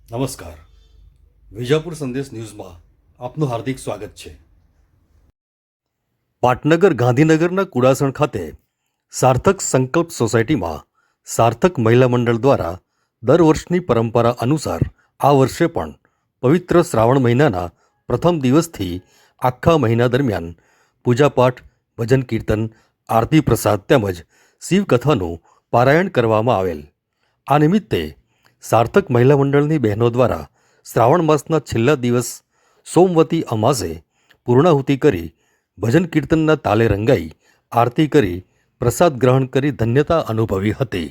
નમસ્કાર. વિજાપુર સંદેશ ન્યૂઝમાં આપનું હાર્દિક સ્વાગત છે. પાટનગર ગાંધીનગરના કુડાસણ ખાતે સાર્થક સંકલ્પ સોસાયટીમાં સાર્થક મહિલા મંડળ દ્વારા દર વર્ષની પરંપરા અનુસાર આ વર્ષે પણ પવિત્ર શ્રાવણ મહિનાના પ્રથમ દિવસથી આખા મહિના દરમિયાન પૂજાપાઠ, ભજન કીર્તન, આરતી પ્રસાદ તેમજ શિવકથાનું પારાયણ કરવામાં આવેલ. આ નિમિત્તે સાર્થક મહિલા મંડળની બહેનો દ્વારા શ્રાવણ માસના છેલ્લા દિવસ સોમવતી અમાસે પૂર્ણાહુતિ કરી ભજન કીર્તનના તાલે રંગાઈ આરતી કરી પ્રસાદ ગ્રહણ કરી ધન્યતા અનુભવી હતી.